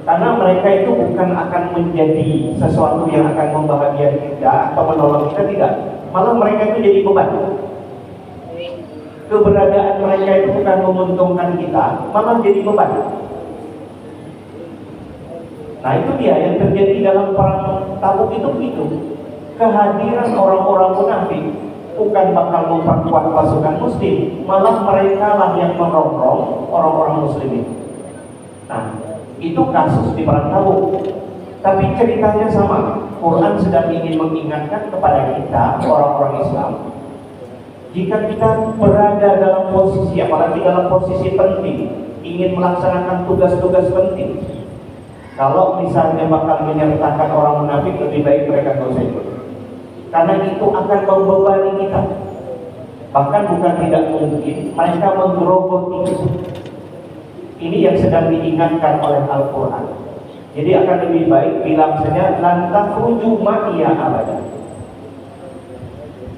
Karena mereka itu bukan akan menjadi sesuatu yang akan membahagiakan kita atau menolong kita, tidak. Malah mereka itu jadi beban. Keberadaan mereka itu bukan menguntungkan kita, malah jadi beban. Nah itu dia yang terjadi dalam perang Tabuk itu begitu. Kehadiran orang-orang munafik bukan bakal memperkuat pasukan muslim, malah mereka lah yang merongrong orang-orang muslim itu. Nah itu kasus di perang Tabuk. Tapi ceritanya sama. Quran sedang ingin mengingatkan kepada kita orang-orang Islam, jika kita berada dalam posisi, apalagi dalam posisi penting, ingin melaksanakan tugas-tugas penting, kalau misalnya bakal menyertakan orang munafik, lebih baik mereka tidak usah ikut. Karena itu akan membebani kita. Bahkan bukan tidak mungkin mereka menggerogoti kita. Ini yang sedang diingatkan oleh Al-Quran. Jadi akan lebih baik bilang saja lan takhruju ma'iya abadan.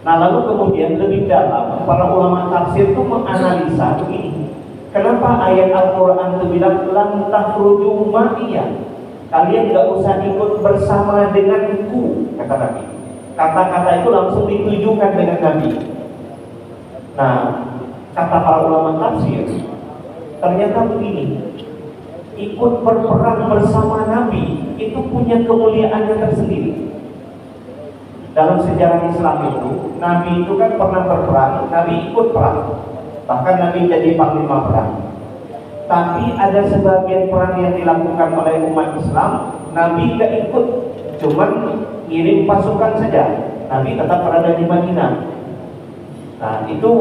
Nah lalu kemudian lebih dalam para ulama tafsir itu menganalisa begini. Kenapa ayat Al-Quran itu bilang lan takhruju ma'iya? Kalian gak usah ikut bersama denganku, kata Nabi. Kata-kata itu langsung ditujukan dengan Nabi. Nah kata para ulama tafsir, ternyata begini, ikut berperang bersama Nabi itu punya kemuliaannya tersendiri. Dalam sejarah Islam itu, Nabi itu kan pernah berperang, Nabi ikut perang, bahkan Nabi jadi panglima perang. Tapi ada sebagian perang yang dilakukan oleh umat Islam, Nabi tidak ikut, cuman ngirim pasukan saja. Nabi tetap berada di Madinah. Nah itu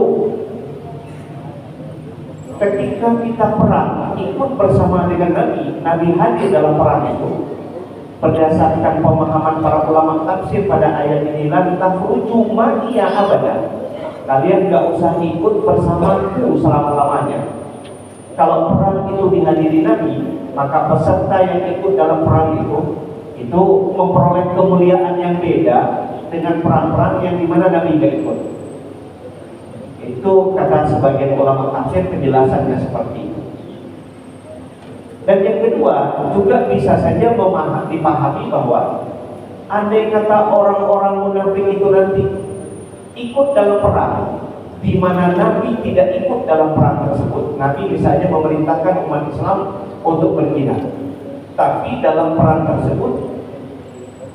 ketika kita perang ikut bersama dengan Nabi, Nabi hadir dalam perang itu. Berdasarkan pemahaman para ulama tafsir pada ayat ini, lan takhruju ma'iya abadan. Kalian gak usah ikut bersamaku selama-lamanya. Kalau perang itu dihadiri Nabi, maka peserta yang ikut dalam perang itu memperoleh kemuliaan yang beda dengan perang-perang yang dimana Nabi gak ikut. Itu kata sebagian ulama tafsir, penjelasannya seperti itu. Dan yang kedua, juga bisa saja dipahami bahwa andai kata orang-orang munafik itu nanti ikut dalam perang, di mana Nabi tidak ikut dalam perang tersebut. Nabi misalnya memerintahkan umat Islam untuk berjihad, tapi dalam perang tersebut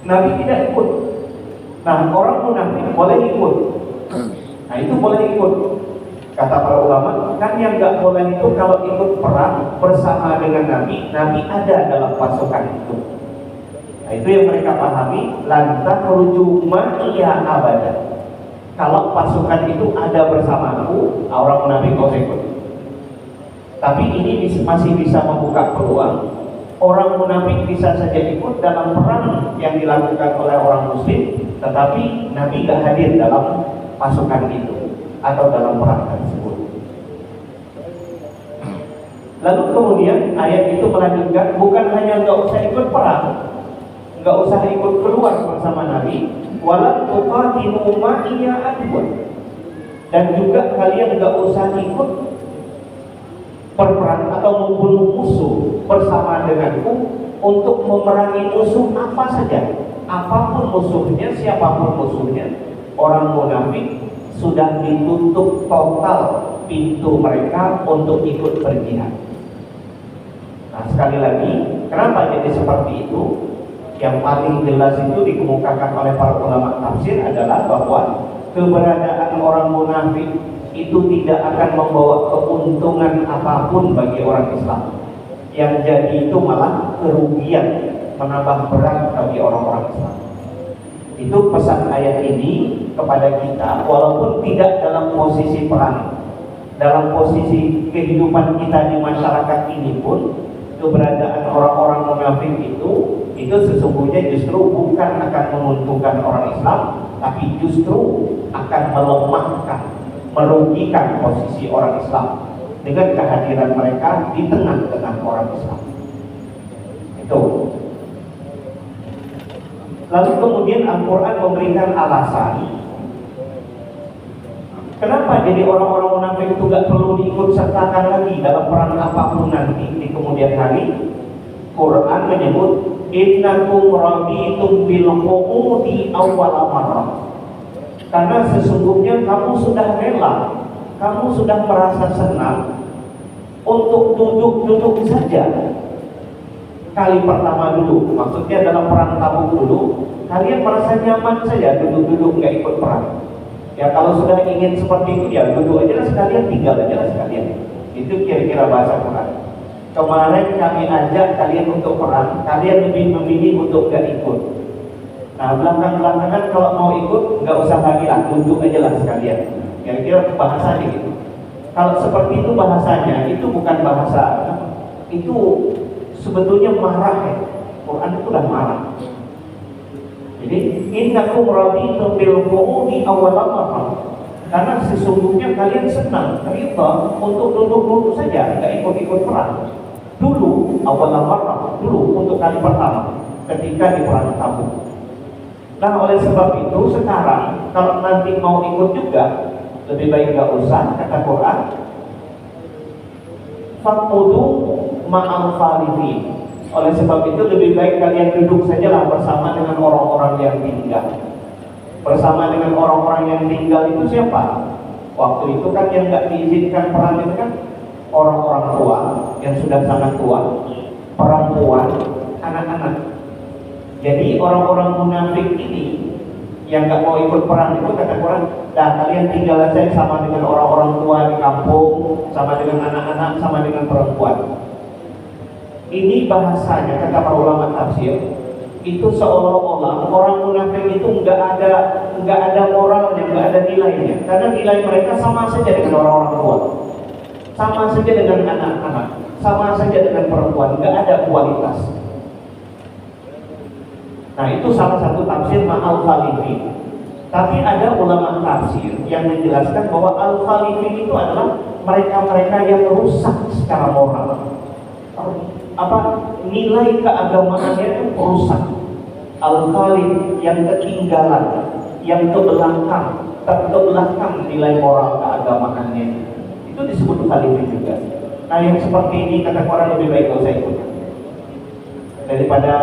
Nabi tidak ikut. Nah, orang munafik boleh ikut. Nah, itu boleh ikut. Kata para ulama, kan yang gak boleh itu kalau ikut perang bersama dengan Nabi, Nabi ada dalam pasukan itu. Nah, itu yang mereka pahami, lan takhruju ma'iya abadan. Kalau pasukan itu ada bersamaku, orang munafik gak usah ikut. Tapi ini masih bisa membuka peluang. Orang munafik bisa saja ikut dalam perang yang dilakukan oleh orang muslim, tetapi Nabi gak hadir dalam pasukan itu atau dalam perang tersebut. Lalu kemudian ayat itu melanjutkan, bukan hanya nggak usah ikut perang, nggak usah ikut keluar bersama Nabi, wala tuqatilu ma'iya adwan, dan juga kalian nggak usah ikut berperang atau membunuh musuh bersama denganku untuk memerangi musuh apa saja, apapun musuhnya, siapapun musuhnya. Orang munafik sudah ditutup total pintu mereka untuk ikut berjihad. Nah sekali lagi, kenapa jadi seperti itu? Yang paling jelas itu dikemukakan oleh para ulama tafsir adalah bahwa keberadaan orang munafik itu tidak akan membawa keuntungan apapun bagi orang Islam. Yang jadi itu malah kerugian, menambah berat bagi orang-orang Islam. Itu pesan ayat ini kepada kita, walaupun tidak dalam posisi perang, dalam posisi kehidupan kita di masyarakat ini pun, keberadaan orang-orang munafik itu sesungguhnya justru bukan akan menguntungkan orang Islam, tapi justru akan melemahkan, merugikan posisi orang Islam dengan kehadiran mereka di tengah-tengah orang Islam. Itu. Lalu kemudian Al-Quran memberikan alasan kenapa jadi orang-orang munafik itu gak perlu diikut sertakan lagi dalam perang apapun nanti di kemudian hari. Quran menyebut innakum raditum bil qu'udi awwal marrah. Karena sesungguhnya kamu sudah rela, kamu sudah merasa senang untuk duduk-duduk saja kali pertama dulu. Maksudnya dalam perang Tabuk dulu, kalian merasa nyaman saja duduk-duduk nggak ikut perang. Ya kalau sudah ingin seperti itu ya duduk aja lah sekalian, tinggal aja lah sekalian. Itu kira-kira bahasa Quran. Kemarin kami ajak kalian untuk perang, kalian lebih memilih untuk nggak ikut. Nah belakang-belakangan kalau mau ikut nggak usah lagi lah, duduk aja lah sekalian. Kira-kira bahasanya gitu. Kalau seperti itu bahasanya, itu bukan bahasa, itu sebetulnya marah ya. Quran itu udah marah. Jadi innakum raditum bil qu'udi awwal marrah. Karena sesungguhnya kalian senang, rida untuk duduk-duduk saja, nggak ikut-ikut perang. Dulu awal marrah, dulu untuk kali pertama ketika di perang Tabuk. Nah oleh sebab itu sekarang kalau nanti mau ikut juga lebih baik nggak usah, kata Quran. Faqudu ma'al falifin. Oleh sebab itu lebih baik kalian duduk sajalah bersama dengan orang-orang yang tinggal. Bersama dengan orang-orang yang tinggal itu siapa? Waktu itu kan yang nggak diizinkan perang itu kan orang-orang tua yang sudah sangat tua, perempuan, anak-anak. Jadi orang-orang munafik ini yang nggak mau ikut perang itu kata Quran, dah kalian tinggal saja sama dengan orang-orang tua di kampung, sama dengan anak-anak, sama dengan perempuan. Ini bahasanya kata para ulama tafsir, itu seolah-olah orang munafik itu nggak ada moralnya, nggak ada nilainya, karena nilai mereka sama saja dengan orang-orang tua, sama saja dengan anak-anak, sama saja dengan perempuan, nggak ada kualitas. Nah itu salah satu tafsir al-Falifin. Tapi ada ulama tafsir yang menjelaskan bahwa al-Falifin itu adalah mereka-mereka yang rusak secara moral. Nilai keagamaannya itu rusak. Al-Khalif yang ketinggalan, yang terbelakang nilai moral keagamaannya, itu disebut Khalif juga. Nah yang seperti ini kata Quran lebih baik kalau saya ikut daripada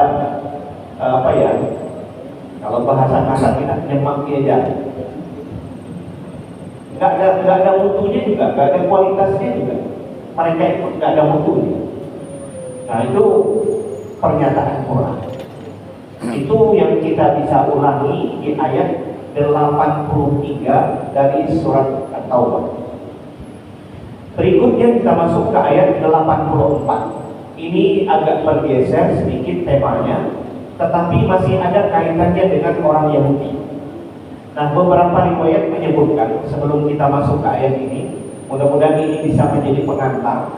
kalau bahasa kasar kita nyemaki aja, nggak ada mutunya juga, nggak ada kualitasnya juga. Mereka ikut nggak ada mutunya. Nah itu pernyataan Quran. Itu yang kita bisa ulangi di ayat 83 dari surat At-Taubah. Berikutnya kita masuk ke ayat 84. Ini agak bergeser sedikit temanya, tetapi masih ada kaitannya dengan orang Yahudi. Nah beberapa riwayat menyebutkan, sebelum kita masuk ke ayat ini, mudah-mudahan ini bisa menjadi pengantar.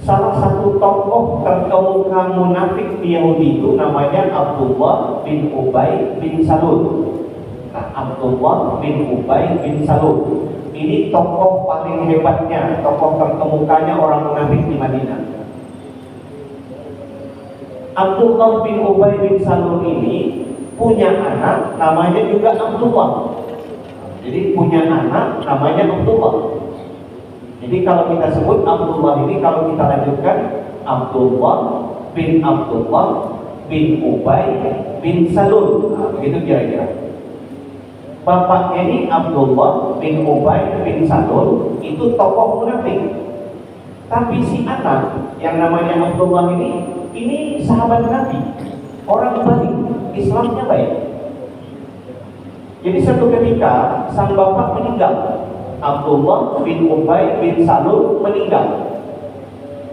Salah satu tokoh terkemuka munafik di Yahudi itu namanya Abdullah bin Ubay bin Salul. Nah, Abdullah bin Ubay bin Salul ini tokoh paling hebatnya, tokoh terkemukanya orang munafik di Madinah. Abdullah bin Ubay bin Salul ini punya anak namanya juga Abdullah. Jadi punya anak namanya Abdullah. Jadi kalau kita sebut Abdullah ini, kalau kita lanjutkan Abdullah bin Ubay bin Salul, nah, begitu kira-kira. Bapaknya ini Abdullah bin Ubay bin Salul itu tokoh munafik. Tapi si anak yang namanya Abdullah ini sahabat Nabi, orang baik, Islamnya baik. Jadi satu ketika sang bapak meninggal, Abdullah bin Ubay bin Salul meninggal.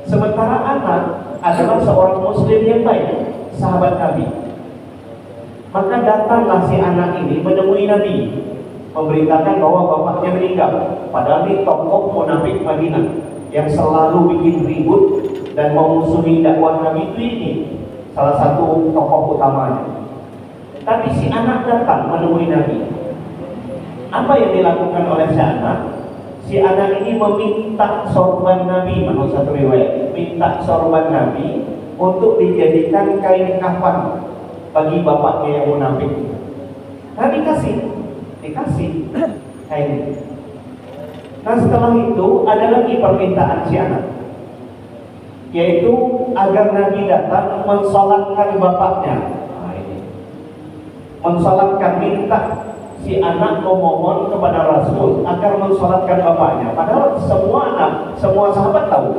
Sementara anak adalah seorang muslim yang baik, sahabat Nabi. Maka datanglah si anak ini menemui Nabi, memberitakan bahwa bapaknya meninggal. Padahal ini tokoh munafik Madinah yang selalu bikin ribut dan memusuhi dakwah Nabi itu ini, salah satu tokoh utamanya. Tapi si anak datang menemui Nabi. Apa yang dilakukan oleh si anak? Si anak ini meminta sorban Nabi, menurut satu riwayat, minta sorban Nabi untuk dijadikan kain kafan bagi bapaknya yang munafik. Nabi dikasih kain. Nah setelah itu ada lagi permintaan si anak. yaitu agar Nabi datang mensalatkan bapaknya. Nah, ini. Mensalatkan, minta si anak memohon kepada Rasul agar mensalatkan bapaknya. Padahal semua anak, semua sahabat tahu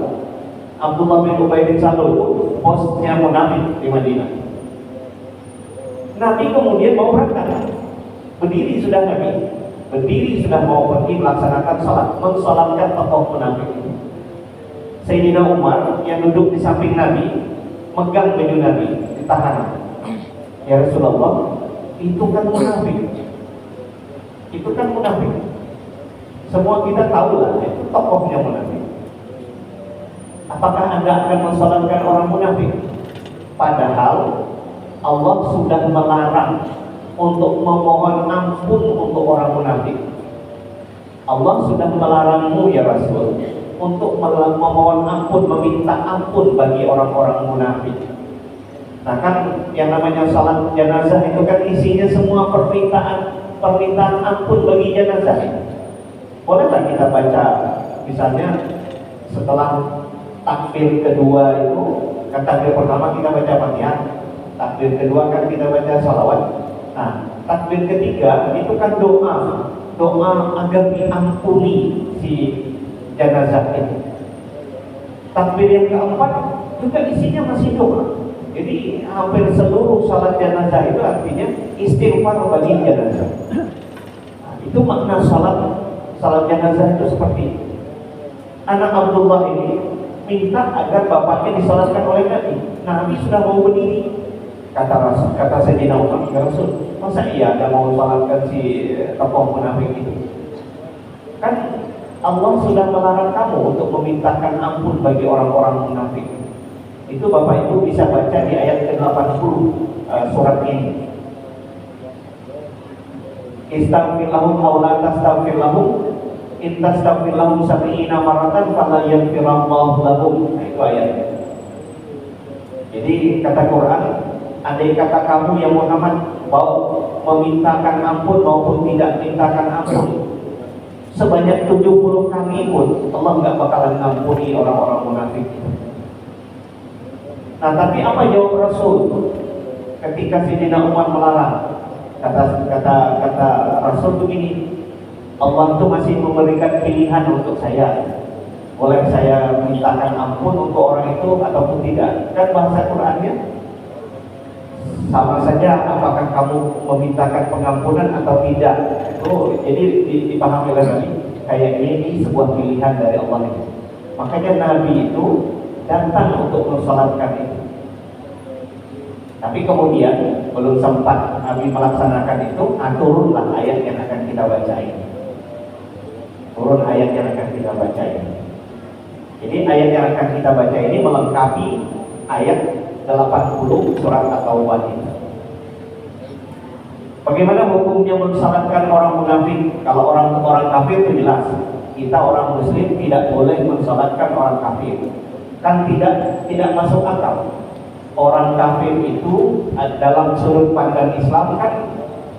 Abdullah bin Ubay bin Salul itu bosnya munafik di Madinah. Nabi kemudian mau berangkat, berdiri sudah Nabi, berdiri sudah mau pergi melaksanakan salat, mensalatkan tokoh munafik. Sayyidina Umar yang duduk di samping Nabi megang baju Nabi, ditahan. Ya Rasulullah, itu kan munafik. Itu kan munafik. Semua kita tahu lah, itu tokohnya munafik. Apakah Anda akan mensalatkan orang munafik? Padahal Allah sudah melarang untuk memohon ampun untuk orang munafik. Allah sudah melarangmu ya Rasul untuk memohon ampun, meminta ampun bagi orang-orang munafik. Nah kan yang namanya salat jenazah itu kan isinya semua permintaan ampun bagi jenazah. Bolehlah kita baca misalnya setelah takbir kedua itu, kan takbir pertama kita baca Fatihah, takbir kedua kan kita baca salawat. Nah, takbir ketiga itu kan doa agar diampuni si jenazah itu. Takbir yang keempat juga isinya masih doa. Jadi hampir seluruh salat jenazah itu artinya istighfar bagi jenazah. Nah, itu makna salat jenazah itu seperti itu. Anak Abdullah ini minta agar bapaknya disalatkan oleh Nabi. Nabi sudah mau berdiri. Kata Sayyidina Umar, ya Rasul, masa iya ada mau salatkan si tokoh munafik itu? Kan Allah sudah melarang kamu untuk memintakan ampun bagi orang-orang munafik. Itu Bapak Ibu bisa baca di ayat ke-80 surat ini. Istaghfir lahum aw la tastaghfir lahum in tastaghfir lahum 70 maratan fala yaghfirallahu lahum. Nah, itu ayatnya. Jadi kata Quran, andai kata kamu yang Muhammad mau memintakan ampun maupun tidak mintakan ampun sebanyak 70 kali pun Allah nggak bakalan ngampuni orang-orang munafik. Nah, tapi apa jawab Rasul ketika Sayyidina Umar melarang? Kata Rasul begini, Allah itu masih memberikan pilihan untuk saya. Boleh saya mintakan ampun untuk orang itu ataupun tidak. Dan bahasa Qurannya sama saja apakah kamu memintakan pengampunan atau tidak. Itu jadi dipahami oleh Nabi kayaknya ini sebuah pilihan dari Allah itu. Makanya Nabi itu datang untuk mensalatkan itu. Tapi kemudian belum sempat Nabi melaksanakan itu, turunlah ayat yang akan kita baca ini. Turun ayat yang akan kita baca ini. Jadi ayat yang akan kita baca ini melengkapi ayat 80 surat At-Taubah ini. Bagaimana hukumnya mensalatkan orang munafik? Kalau orang kafir itu jelas. Kita orang muslim tidak boleh mensalatkan orang kafir. Kan tidak masuk akal. Orang kafir itu dalam sudut pandang Islam kan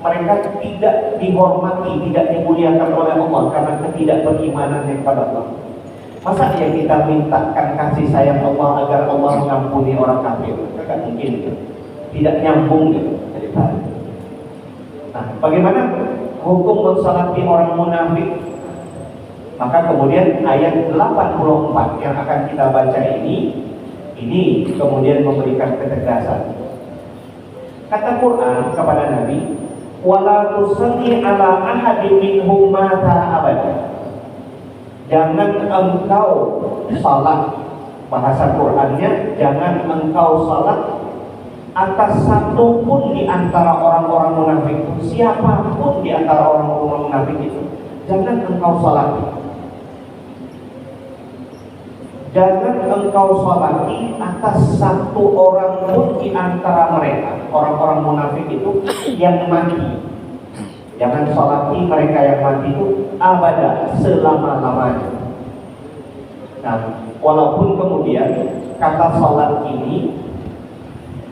mereka tidak dihormati, tidak dimuliakan oleh Allah karena ketidakberimanannya kepada Allah. Masa ya kita mintakan kasih sayang Allah agar Allah mengampuni orang kafir? Tidak mungkin, tidak nyambung gitu. Nah, bagaimana hukum mensalati orang munafik? Maka kemudian ayat 84 yang akan kita baca ini kemudian memberikan ketegasan. Kata Quran kepada Nabi, wala tusalli ala ahadin minhum mata abada. Jangan engkau salat, bahasa Qurannya, jangan engkau salat atas satu pun di antara orang-orang munafik itu, siapapun di antara orang-orang munafik itu, jangan engkau salat. Jangan engkau salati atas satu orang pun di antara mereka, orang-orang munafik itu yang mati. Jangan salati mereka yang mati itu abada, selama-lamanya. Nah, walaupun kemudian kata salat ini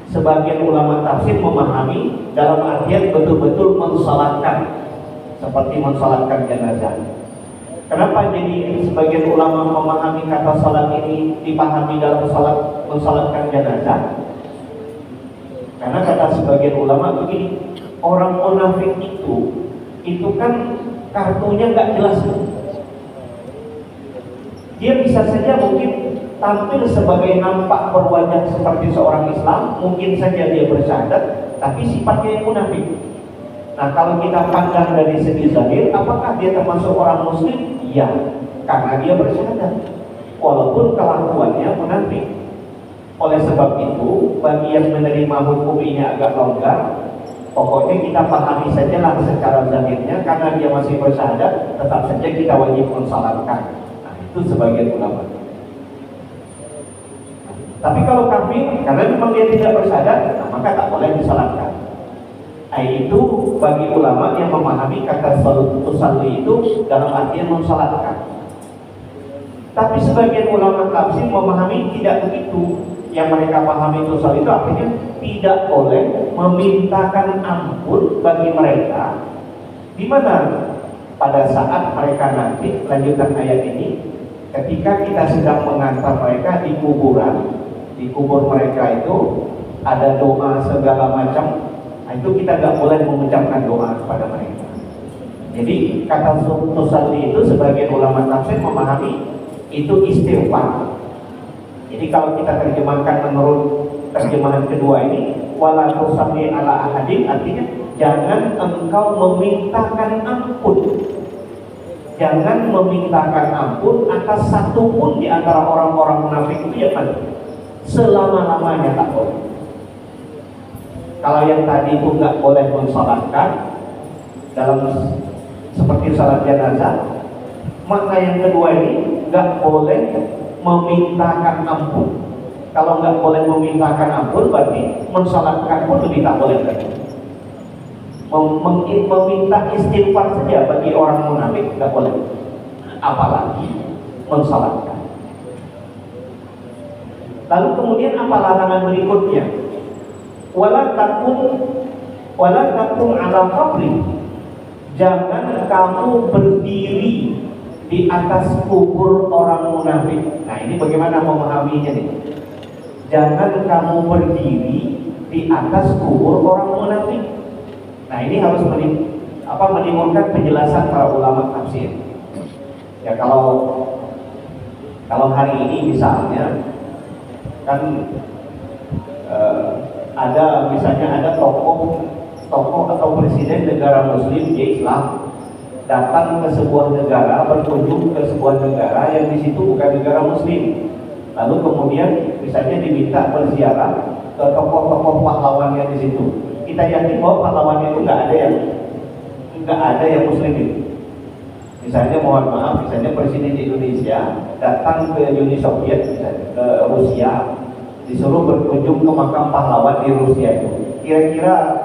sebagian ulama tafsir memahami dalam artian betul-betul mensalatkan, seperti mensalatkan jenazah. Kenapa jadi sebagian ulama memahami kata salat ini dipahami dalam salat mensalatkan jenazah? Karena kata sebagian ulama begini, orang munafik itu kan kartunya nggak jelas. Dia bisa saja mungkin tampil sebagai nampak berwajah seperti seorang Islam, mungkin saja dia bersyahadat, tapi sifatnya yang munafik. Nah, kalau kita pandang dari segi zahir, apakah dia termasuk orang muslim? Ya, karena dia bersyahadat, walaupun kelakuannya munafik. Oleh sebab itu, bagi yang menerima hukum ini agak longgar, pokoknya kita pahami sajalah secara zahirnya, karena dia masih bersyahadat, tetap saja kita wajib mensalatkan. Nah, itu sebagian ulama. Tapi kalau kafir, karena memang dia tidak bersyahadat, nah, maka tak boleh disalatkan. Nah, itu bagi ulama yang memahami kata tusalli itu dalam artian mensalatkan. Tapi sebagian ulama tafsir memahami tidak begitu. Yang mereka pahami tusalli itu artinya tidak boleh memintakan ampun bagi mereka. Di mana pada saat mereka nanti, lanjutan ayat ini, ketika kita sedang mengantar mereka di kuburan, di kubur mereka itu ada doa segala macam. Nah, itu kita nggak boleh mengucapkan doa kepada mereka. Jadi kata tusalli itu sebagian ulama tafsir memahami itu istighfar. Jadi kalau kita terjemahkan menurut terjemahan kedua ini, wala tusalli ala ahadin, artinya jangan engkau memintakan ampun. Jangan memintakan ampun atas satu pun di antara orang-orang munafik itu ya kan. Selama-lamanya tak boleh. Kalau yang tadi itu nggak boleh mensalatkan dalam seperti salat jenazah, maka yang kedua ini nggak boleh memintakan ampun. Kalau nggak boleh memintakan ampun, berarti mensalatkan pun lebih tak boleh lagi. Meminta istighfar saja bagi orang munafik nggak boleh, apalagi mensalatkan. Lalu kemudian apa larangan berikutnya? Wala takum ala qabri. Jangan kamu berdiri di atas kubur orang munafik. Nah, ini bagaimana memahaminya nih? Jangan kamu berdiri di atas kubur orang munafik. Nah, ini harus menimbulkan penjelasan para ulama tafsir. Ya, kalau hari ini misalnya kan misalnya ada tokoh atau presiden negara muslim di Islam datang ke sebuah negara, berkunjung ke sebuah negara yang di situ bukan negara muslim, lalu kemudian misalnya diminta berziarah ke tokoh-tokoh pahlawan yang di situ. Kita yakin bahwa pahlawannya itu nggak ada yang muslim itu. Misalnya mohon maaf, misalnya presiden Indonesia datang ke Uni Soviet, ke Rusia, disuruh berkunjung ke makam pahlawan di Rusia itu. Kira-kira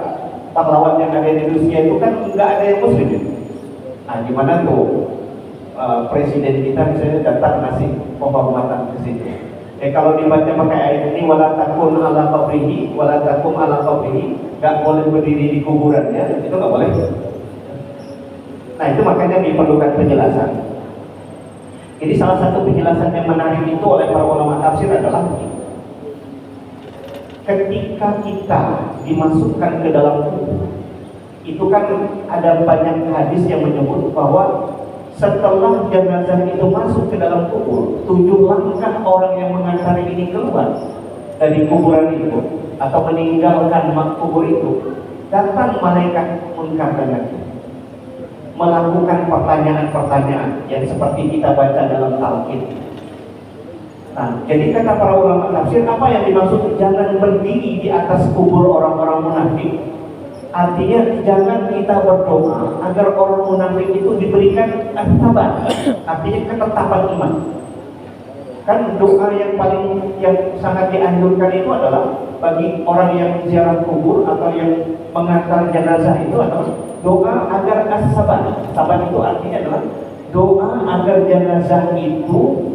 pahlawan yang ada di Rusia itu kan nggak ada yang muslim. Nah, gimana tuh presiden kita misalnya datang ngasih penghormatan ke situ? Kalau dibaca pakai ayat ini, wala takum ala qabrihi, nggak boleh berdiri di kuburannya, itu nggak boleh. Nah, itu makanya diperlukan penjelasan. Jadi salah satu penjelasan yang menarik itu oleh para ulama tafsir adalah ketika kita dimasukkan ke dalam kubur, itu kan ada banyak hadis yang menyebut bahwa setelah jenazah itu masuk ke dalam kubur, 7 langkah orang yang mengantar ini keluar dari kuburan itu atau meninggalkan kubur itu, datang malaikat munkar dan nakir melakukan pertanyaan-pertanyaan yang seperti kita baca dalam talqin. Nah, jadi kata para ulama tafsir, apa yang dimaksud jangan berdiri di atas kubur orang-orang munafik? Artinya jangan kita berdoa agar orang munafik itu diberikan sabar, artinya ketetapan iman. Kan doa yang sangat dianjurkan itu adalah bagi orang yang ziarah kubur atau yang mengantar jenazah itu adalah doa agar as-sabar. Sabar itu artinya adalah doa agar jenazah itu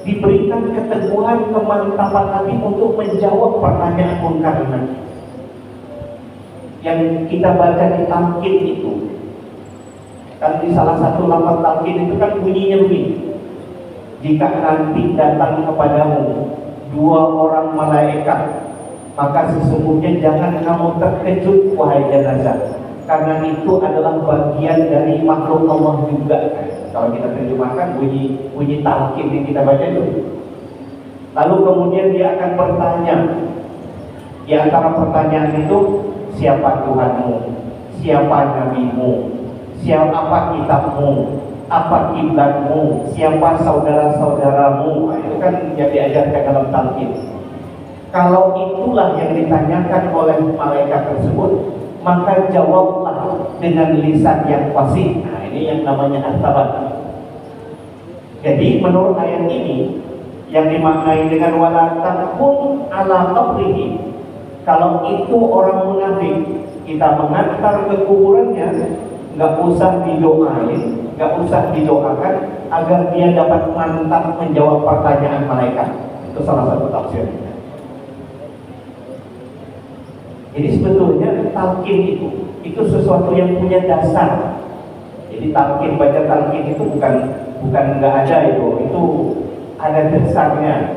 diberikan keteguhan, kemantapan hati untuk menjawab pertanyaan munkar dan nakir. Yang kita baca di talqin itu, Kan di salah satu lafaz talqin itu kan bunyinya begini. Jika nanti datang kepadamu dua orang malaikat, maka sesungguhnya jangan kamu terkejut wahai jenazah, karena itu adalah bagian dari makhluk Allah juga. Kalau kita terjemahkan bunyi talqin yang kita baca itu. Lalu kemudian dia akan bertanya. Di antara pertanyaan itu, siapa Tuhanmu? Siapa nabimu? Apa kitabmu? Apa kiblatmu? Siapa saudara-saudaramu? Nah, itu kan yang diajarkan dalam talqin. Kalau itulah yang ditanyakan oleh malaikat tersebut, maka jawablah dengan lisan yang fasih. Nah, ini yang namanya as-sabat. Jadi menurut ayat ini yang dimaknai dengan wala takun ala qabrihi, kalau itu orang munafik, kita mengantar ke kuburannya, nggak usah didoain, nggak usah didoakan agar dia dapat mantap menjawab pertanyaan malaikat. Itu salah satu tafsir. Jadi sebetulnya talqin itu sesuatu yang punya dasar. Jadi talqin, baca talqin itu bukan nggak ada, itu ada dasarnya.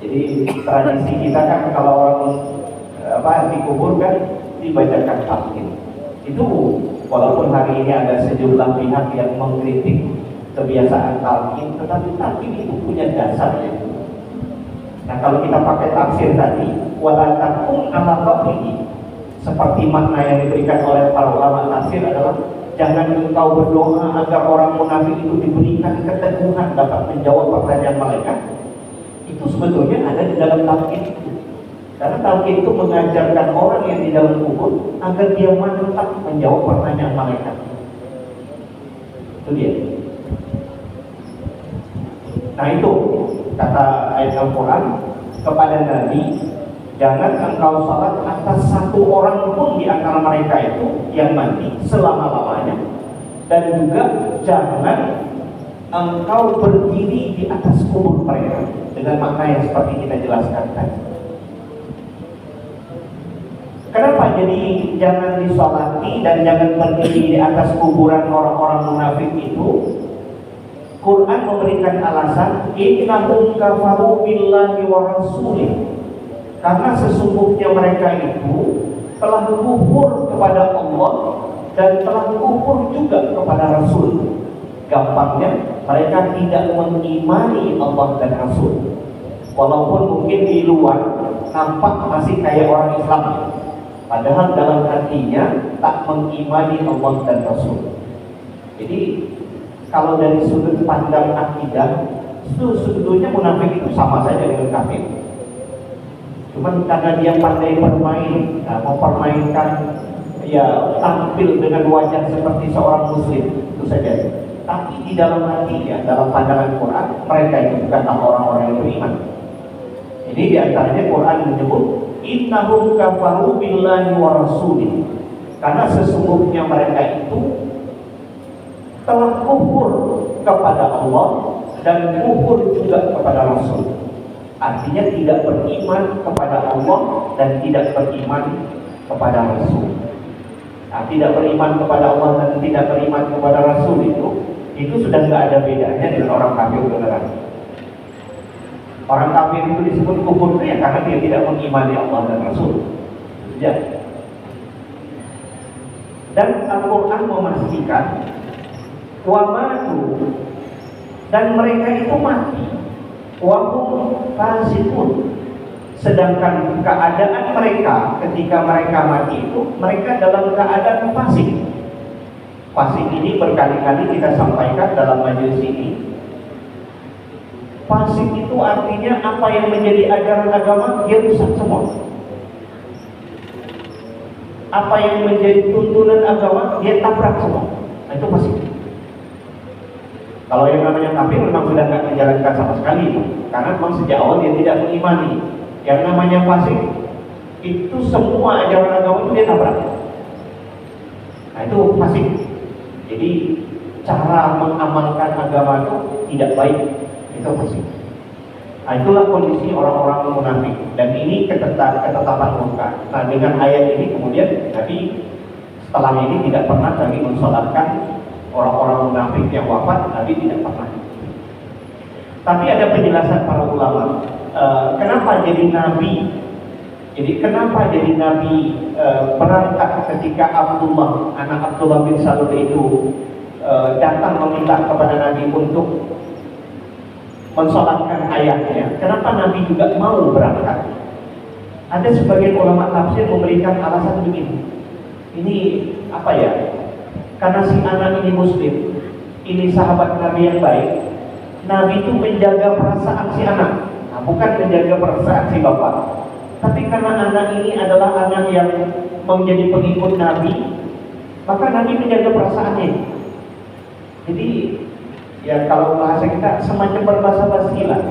Jadi tradisi kita kan kalau orang dikubur kan dibacakan talqin. Itu walaupun hari ini ada sejumlah pihak yang mengkritik kebiasaan talqin, tetapi talqin itu punya dasar. Nah, kalau kita pakai tafsir tadi, wala takun ala qabrihi, seperti makna yang diberikan oleh para ulama tafsir adalah jangan engkau berdoa agar orang munafik itu diberikan keteguhan dapat menjawab pertanyaan malaikat. Itu sebetulnya ada di dalam talqin itu. Karena talqin itu mengajarkan orang yang di dalam kubur agar dia mantap menjawab pertanyaan malaikat. Itu dia. Nah, itu kata ayat Al-Quran kepada Nabi, jangan engkau salat atas satu orang pun di antara mereka itu yang mati selama-lamanya, dan juga jangan engkau berdiri di atas kubur mereka, dengan makna yang seperti kita jelaskan tadi. Kenapa jadi jangan disolati dan jangan berdiri di atas kuburan orang-orang munafik itu? Quran memberikan alasan, innahum kafaru billahi wa rasulih, karena sesungguhnya mereka itu telah kufur kepada Allah dan telah kufur juga kepada Rasul. Gampangnya, mereka tidak mengimani Allah dan Rasul, walaupun mungkin di luar nampak masih kayak orang Islam, padahal dalam hatinya tak mengimani Allah dan Rasul. Jadi kalau dari sudut pandang akidah, itu sebetulnya munafik itu sama saja dengan kafir. Cuman karena dia pandai bermain, mempermainkan, ya tampil dengan wajah seperti seorang muslim, itu saja. Tapi di dalam hatinya, dalam pandangan Quran, mereka itu bukanlah orang-orang yang beriman. Ini diantaranya Quran menyebut innahum kafaru billahi wa rasulih, karena sesungguhnya mereka itu telah kufur kepada Allah dan kufur juga kepada Rasul. Artinya tidak beriman kepada Allah dan tidak beriman kepada Rasul. Nah, tidak beriman kepada Allah dan tidak beriman kepada Rasul itu sudah nggak ada bedanya dengan orang kafir beneran. Orang kafir itu disebut kufur ya karena dia tidak mengimani Allah dan Rasul. Ya. Dan Al-Quran memastikan wamatu, dan mereka itu mati, wahum fasikun, sedangkan keadaan mereka ketika mereka mati itu mereka dalam keadaan fasik. Fasik ini berkali-kali kita sampaikan dalam majelis ini. Fasik itu artinya apa yang menjadi ajaran agama dia rusak semua. Apa yang menjadi tuntunan agama dia tabrak semua. Nah, itu fasik. Kalau yang namanya kafir memang sudah nggak menjalankan sama sekali, karena memang sejak awal dia tidak mengimani. Yang namanya fasik itu semua ajaran agama itu dia tabrak. Nah, itu fasik. Jadi cara mengamalkan agama itu tidak baik, itu fasik. Nah, itulah kondisi orang-orang munafik, dan ini ketetapan murka. Nah, dengan ayat ini kemudian Nabi setelah ini tidak pernah lagi mensolatkan Orang-orang munafik yang wafat Nabi tidak pernah. Tapi ada penjelasan para ulama. Kenapa jadi Nabi? Jadi kenapa jadi Nabi berangkat ketika Abdullah, anak Abdullah bin Salul itu datang meminta kepada Nabi untuk mensolatkan ayahnya. Kenapa Nabi juga mau berangkat? Ada sebagian ulama tafsir memberikan alasan begini. Ini apa ya? Karena si anak ini muslim, ini sahabat Nabi yang baik. Nabi itu menjaga perasaan si anak, nah, bukan menjaga perasaan si bapak. Tapi karena anak ini adalah anak yang menjadi pengikut Nabi, maka Nabi menjaga perasaannya. Jadi ya kalau bahasa kita semacam berbahasa basi lah.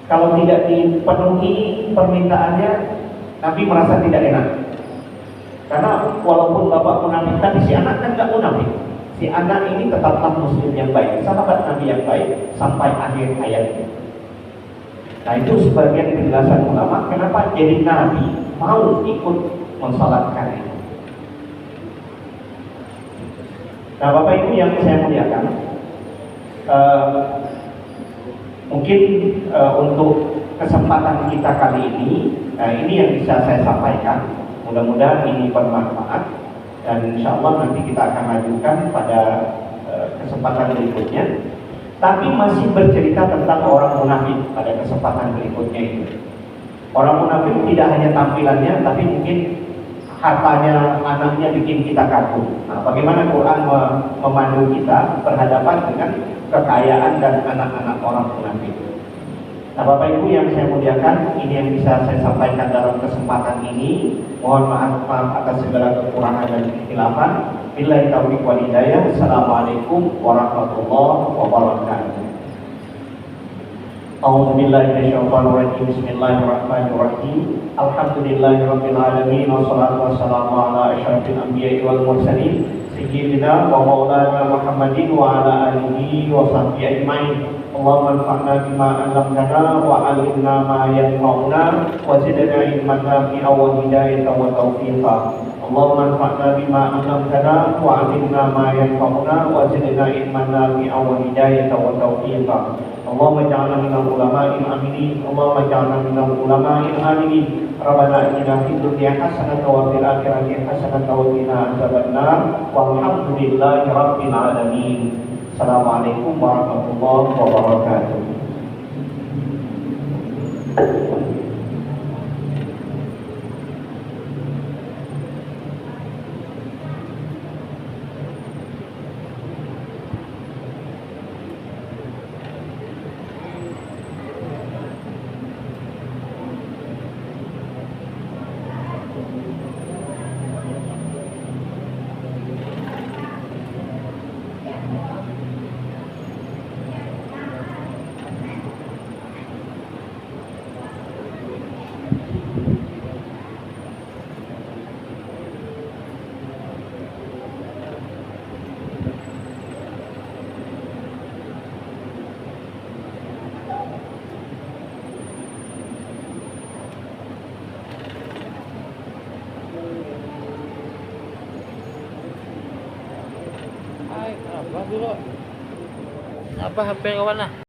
Kalau tidak dipenuhi permintaannya, Nabi merasa tidak enak. Karena walaupun bapak munafik, tapi si anak kan nggak munafik. Si anak ini tetaplah muslim yang baik, sahabat Nabi yang baik sampai akhir hayatnya. Nah itu sebagian penjelasan ulama kenapa jadi Nabi mau ikut mensalatkan itu. Nah Bapak Ibu yang saya muliakan, mungkin untuk kesempatan kita kali ini, ini yang bisa saya sampaikan. Mudah-mudahan ini bermanfaat dan insya Allah nanti kita akan lanjutkan pada kesempatan berikutnya. Tapi masih bercerita tentang orang munafik pada kesempatan berikutnya itu. Orang munafik tidak hanya tampilannya, tapi mungkin hartanya, anaknya bikin kita kagum. Nah, bagaimana Quran memandu kita berhadapan dengan kekayaan dan anak-anak orang munafik. Nah, Bapak Ibu yang saya muliakan, ini yang bisa saya sampaikan dalam kesempatan ini. Mohon maaf atas segala kekurangan dan kekhilafan. Billahi taufiq wal hidayah. Assalamualaikum warahmatullahi wabarakatuh. A'udzubillahi minasyaitonir rajim. Bismillahirrahmanirrahim. Alhamdulillahirabbil alamin wassalatu wassalamu ala asyrafil anbiya'i wal mursalin sayyidina wa maulana Muhammadin wa ala alihi wa sahbihi ajmain. Allahumma anfa'na bima 'allamtana wa 'allimna ma yanfa'una wa zidna ilman nafi'a wa hidayatan wa tawfiqa. Allahumma anfa'na bima 'allamtana wa 'allimna ma yanfa'una wa zidna ilman nafi'a wa hidayatan wa tawfiqa. Allahumma ij'alna minal ulama'il aminin. Allahumma ij'alna minal ulama'il aminin. Rabbana atina fid dunya hasanatan wa fil akhirati hasanatan wa qina adzabannar. Walhamdulillahi rabbil alamin. Assalamualaikum warahmatullahi wabarakatuh. Apa HP kawan lah?